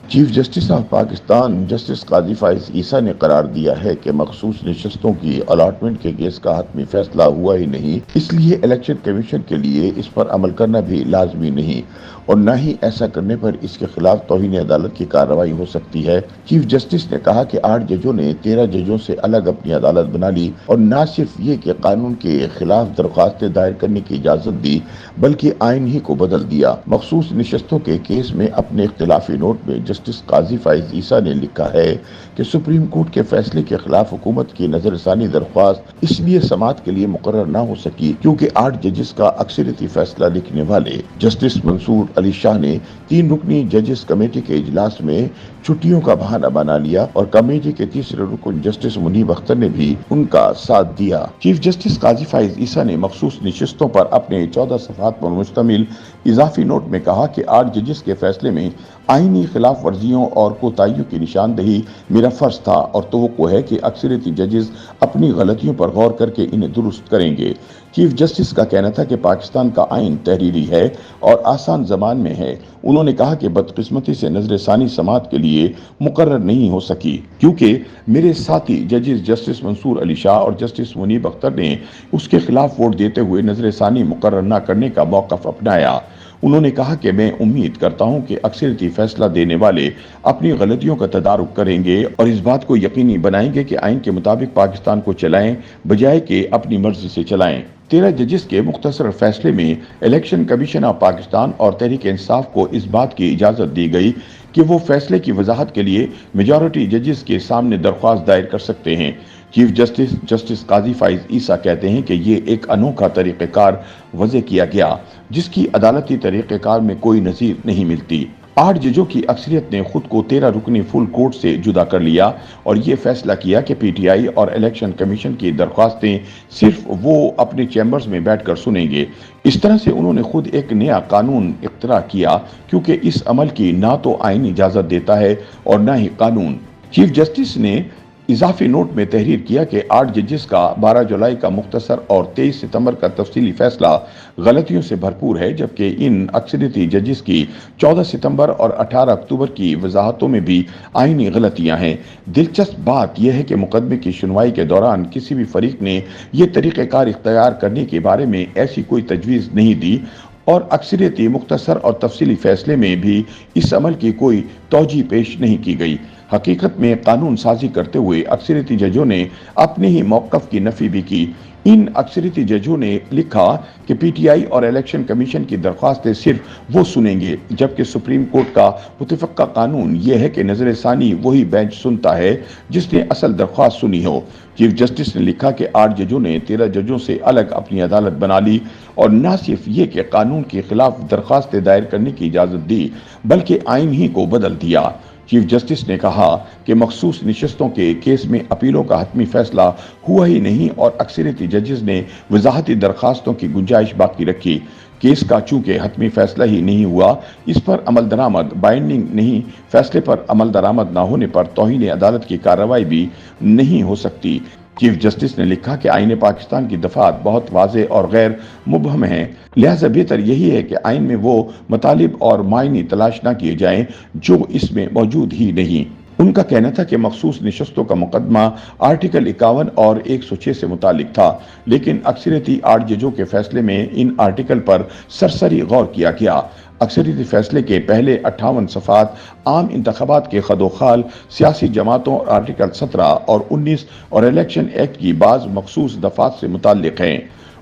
Chief justice of Pakistan justice قاضی فائز عیسیٰ نے قرار دیا ہے کہ مخصوص نشستوں کی الاٹمنٹ کے کیس کا حتمی فیصلہ ہوا ہی نہیں، اس لیے الیکشن کمیشن کے لیے اس پر عمل کرنا بھی لازمی نہیں اور نہ ہی ایسا کرنے پر اس کے خلاف توہین عدالت کی کارروائی ہو سکتی ہے۔ چیف جسٹس نے کہا کہ 8 ججوں نے 13 ججوں سے الگ اپنی عدالت بنا لی اور نہ صرف یہ کہ قانون کے خلاف درخواستیں دائر کرنے کی اجازت دی بلکہ آئین ہی کو بدل دیا۔ مخصوص نشستوں کے کیس میں اپنے اختلافی نوٹ میں جسٹس قاضی فائز عیسیٰ نے لکھا ہے کہ سپریم کورٹ کے فیصلے کے خلاف حکومت کی نظر ثانی درخواست اس لیے سماعت کے لیے مقرر نہ ہو سکی کیونکہ 8 ججز کا اکثریتی فیصلہ لکھنے والے جسٹس منصور علی شاہ نے 3 رکنی ججز کمیٹی کے اجلاس میں چھٹیوں کا بہانہ بنا لیا اور کمیٹی کے تیسرے رکن جسٹس منیب اختر نے بھی ان کا ساتھ دیا۔ چیف جسٹس قاضی فائز عیسیٰ نے مخصوص نشستوں پر اپنے 14 صفحات پر مشتمل اضافی نوٹ میں کہا کہ 8 ججز کے فیصلے میں آئینی خلاف ورزیوں اور کوتاہیوں کی نشاندہی میرا فرض تھا اور توقع ہے کہ اکثریتی ججز اپنی غلطیوں پر غور کر کے انہیں درست کریں گے۔ چیف جسٹس کا کہنا تھا کہ پاکستان کا آئین تحریری ہے اور آسان زبان میں ہے۔ انہوں نے کہا کہ بدقسمتی سے نظر ثانی سماعت کے لیے مقرر نہیں ہو سکی کیونکہ میرے ساتھی ججز جسٹس منصور علی شاہ اور جسٹس منیب اختر نے اس کے خلاف ووٹ دیتے ہوئے نظر ثانی مقرر نہ کرنے کا موقف اپنایا۔ انہوں نے کہا کہ میں امید کرتا ہوں کہ اکثریتی فیصلہ دینے والے اپنی غلطیوں کا تدارک کریں گے اور اس بات کو یقینی بنائیں گے کہ آئین کے مطابق پاکستان کو چلائیں بجائے کہ اپنی مرضی سے چلائیں۔ 13 ججز کے مختصر فیصلے میں الیکشن کمیشن آف پاکستان اور تحریک انصاف کو اس بات کی اجازت دی گئی کہ وہ فیصلے کی وضاحت کے لیے میجورٹی ججز کے سامنے درخواست دائر کر سکتے ہیں۔ چیف جسٹس جسٹس قاضی فائز عیسیٰ کہتے ہیں کہ یہ ایک انوکھا طریقہ کار وضع کیا گیا جس کی عدالتی طریقہ کار میں کوئی نظیر نہیں ملتی۔ 8 ججوں کی اکثریت نے خود کو 13 رکنی فل کورٹ سے جدا کر لیا اور یہ فیصلہ کیا کہ پی ٹی آئی اور الیکشن کمیشن کی درخواستیں صرف وہ اپنے چیمبرز میں بیٹھ کر سنیں گے۔ اس طرح سے انہوں نے خود ایک نیا قانون اختراع کیا کیونکہ اس عمل کی نہ تو آئین اجازت دیتا ہے اور نہ ہی قانون۔ چیف جسٹس نے اضافی نوٹ میں تحریر کیا کہ 8 ججز کا 12 جولائی کا مختصر اور 23 ستمبر کا تفصیلی فیصلہ غلطیوں سے بھرپور ہے جبکہ ان اکثریتی ججز کی 14 ستمبر اور 18 اکتوبر کی وضاحتوں میں بھی آئینی غلطیاں ہیں۔ دلچسپ بات یہ ہے کہ مقدمے کی سنوائی کے دوران کسی بھی فریق نے یہ طریقہ کار اختیار کرنے کے بارے میں ایسی کوئی تجویز نہیں دی اور اکثریتی مختصر اور تفصیلی فیصلے میں بھی اس عمل کی کوئی توجیہ پیش نہیں کی گئی۔ حقیقت میں قانون سازی کرتے ہوئے اکثریتی ججوں نے اپنے ہی موقف کی نفی بھی کی۔ ان اکثریتی ججوں نے لکھا کہ پی ٹی آئی اور الیکشن کمیشن کی درخواستیں صرف وہ سنیں گے جبکہ سپریم کورٹ کا متفقہ قانون یہ ہے کہ نظر ثانی وہی بینچ سنتا ہے جس نے اصل درخواست سنی ہو۔ چیف جسٹس نے لکھا کہ 8 ججوں نے 13 ججوں سے الگ اپنی عدالت بنا لی اور نہ صرف یہ کہ قانون کے خلاف درخواستیں دائر کرنے کی اجازت دی بلکہ آئین ہی کو بدل دیا۔ چیف جسٹس نے کہا کہ مخصوص نشستوں کے کیس میں اپیلوں کا حتمی فیصلہ ہوا ہی نہیں اور اکثریتی ججز نے وضاحتی درخواستوں کی گنجائش باقی رکھی۔ کیس کا چونکہ حتمی فیصلہ ہی نہیں ہوا، اس پر عمل درآمد بائنڈنگ نہیں، فیصلے پر عمل درآمد نہ ہونے پر توہین عدالت کی کارروائی بھی نہیں ہو سکتی۔ چیف جسٹس نے لکھا کہ آئین پاکستان کی دفعات بہت واضح اور غیر مبہم ہیں، لہذا بہتر یہی ہے کہ آئین میں وہ مطالب اور معنی تلاش نہ کیے جائیں جو اس میں موجود ہی نہیں۔ ان کا کہنا تھا کہ مخصوص نشستوں کا مقدمہ آرٹیکل 51 اور 106 سے متعلق تھا لیکن اکثریتی 8 ججوں کے فیصلے میں ان آرٹیکل پر سرسری غور کیا گیا۔ اکثریتی فیصلے کے پہلے 58 صفحات عام انتخابات کے خد و خال، سیاسی جماعتوں اور آرٹیکل 17 اور 19 اور الیکشن ایکٹ کی بعض مخصوص دفعات سے متعلق ہیں۔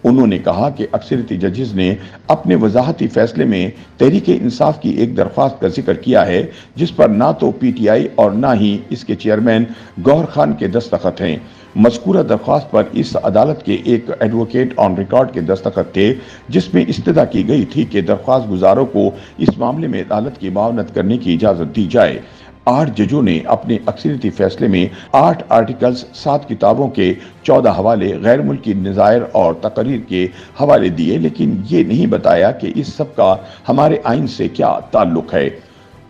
انہوں نے کہا کہ اکثریتی ججز نے اپنے وضاحتی فیصلے میں تحریک انصاف کی ایک درخواست کا ذکر کیا ہے جس پر نہ تو پی ٹی آئی اور نہ ہی اس کے چیئرمین گوہر خان کے دستخط ہیں۔ مذکورہ درخواست پر اس عدالت کے ایک ایڈوکیٹ آن ریکارڈ کے دستخط تھے جس میں استدعا کی گئی تھی کہ درخواست گزاروں کو اس معاملے میں عدالت کی معاونت کرنے کی اجازت دی جائے۔ 8 ججوں نے اپنے اکثریتی فیصلے میں 8 آرٹیکلز، 7 کتابوں کے 14 حوالے، غیر ملکی نظائر اور تقاریر کے حوالے دیے لیکن یہ نہیں بتایا کہ اس سب کا ہمارے آئین سے کیا تعلق ہے۔